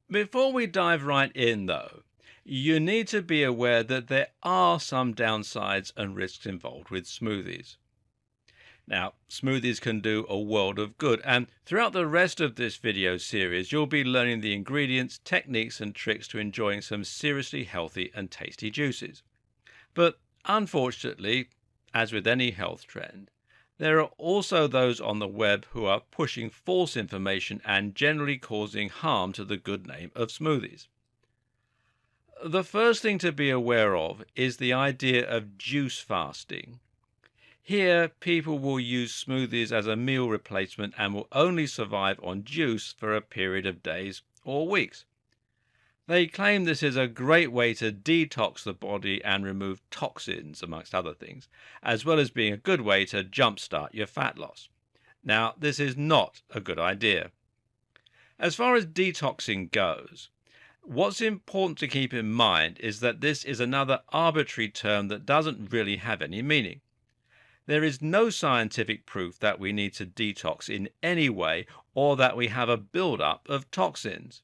Before we dive right in, though, you need to be aware that there are some downsides and risks involved with smoothies. Now, smoothies can do a world of good, and throughout the rest of this video series, you'll be learning the ingredients, techniques, and tricks to enjoying some seriously healthy and tasty juices. But unfortunately, as with any health trend, there are also those on the web who are pushing false information and generally causing harm to the good name of smoothies. The first thing to be aware of is the idea of juice fasting. Here, people will use smoothies as a meal replacement and will only survive on juice for a period of days or weeks. They claim this is a great way to detox the body and remove toxins, amongst other things, as well as being a good way to jumpstart your fat loss. Now, this is not a good idea. As far as detoxing goes, what's important to keep in mind is that this is another arbitrary term that doesn't really have any meaning. There is no scientific proof that we need to detox in any way or that we have a build-up of toxins.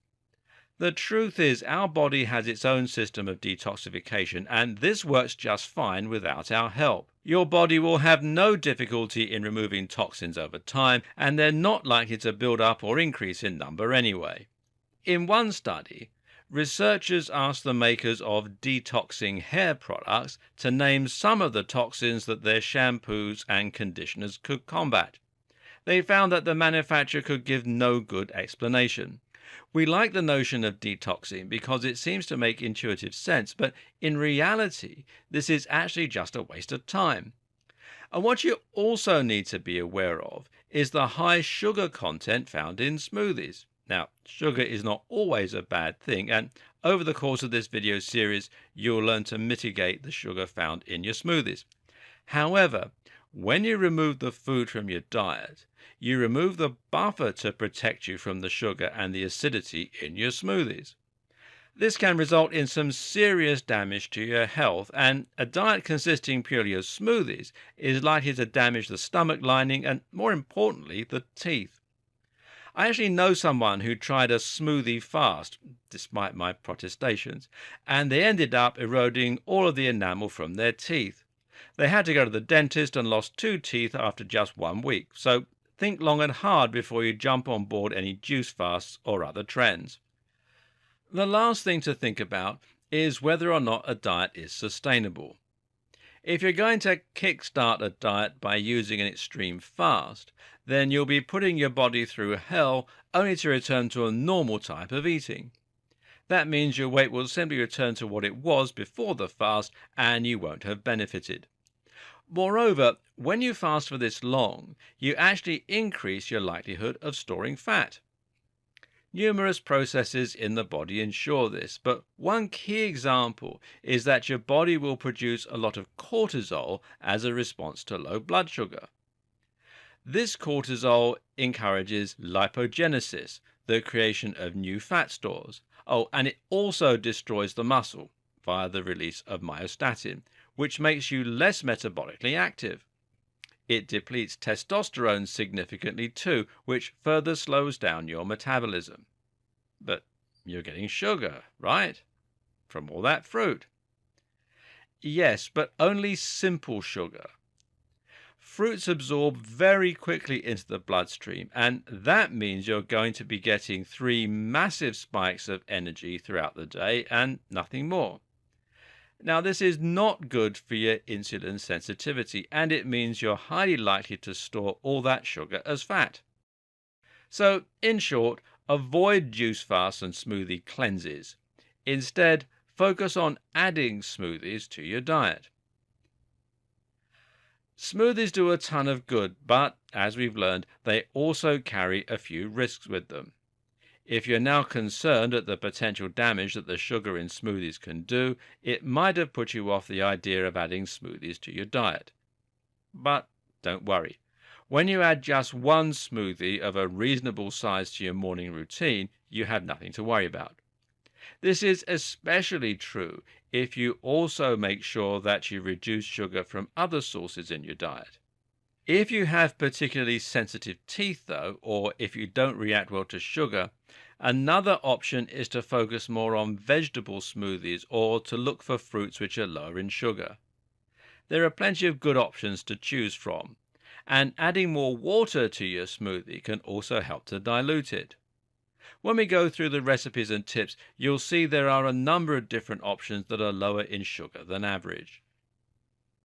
The truth is our body has its own system of detoxification, and this works just fine without our help. Your body will have no difficulty in removing toxins over time, and they're not likely to build up or increase in number anyway. In one study, researchers asked the makers of detoxing hair products to name some of the toxins that their shampoos and conditioners could combat. They found that the manufacturer could give no good explanation. We like the notion of detoxing because it seems to make intuitive sense, but in reality, this is actually just a waste of time. And what you also need to be aware of is the high sugar content found in smoothies. Now, sugar is not always a bad thing, and over the course of this video series, you'll learn to mitigate the sugar found in your smoothies. However, when you remove the food from your diet, you remove the buffer to protect you from the sugar and the acidity in your smoothies. This can result in some serious damage to your health, and a diet consisting purely of smoothies is likely to damage the stomach lining and, more importantly, the teeth. I actually know someone who tried a smoothie fast, despite my protestations, and they ended up eroding all of the enamel from their teeth. They had to go to the dentist and lost 2 teeth after just 1 week, so think long and hard before you jump on board any juice fasts or other trends. The last thing to think about is whether or not a diet is sustainable. If you're going to kickstart a diet by using an extreme fast, then you'll be putting your body through hell only to return to a normal type of eating. That means your weight will simply return to what it was before the fast and you won't have benefited. Moreover, when you fast for this long, you actually increase your likelihood of storing fat. Numerous processes in the body ensure this, but one key example is that your body will produce a lot of cortisol as a response to low blood sugar. This cortisol encourages lipogenesis, the creation of new fat stores. And it also destroys the muscle via the release of myostatin, which makes you less metabolically active. It depletes testosterone significantly too, which further slows down your metabolism. But you're getting sugar, right? From all that fruit. Yes, but only simple sugar. Fruits absorb very quickly into the bloodstream, and that means you're going to be getting 3 massive spikes of energy throughout the day and nothing more. Now, this is not good for your insulin sensitivity, and it means you're highly likely to store all that sugar as fat. So, in short, avoid juice fasts and smoothie cleanses. Instead, focus on adding smoothies to your diet. Smoothies do a ton of good, but, as we've learned, they also carry a few risks with them. If you're now concerned at the potential damage that the sugar in smoothies can do, it might have put you off the idea of adding smoothies to your diet. But don't worry. When you add just 1 smoothie of a reasonable size to your morning routine, you have nothing to worry about. This is especially true if you also make sure that you reduce sugar from other sources in your diet. If you have particularly sensitive teeth, though, or if you don't react well to sugar, Another option is to focus more on vegetable smoothies or to look for fruits which are lower in sugar. There are plenty of good options to choose from, and adding more water to your smoothie can also help to dilute it. When we go through the recipes and tips, you'll see there are a number of different options that are lower in sugar than average.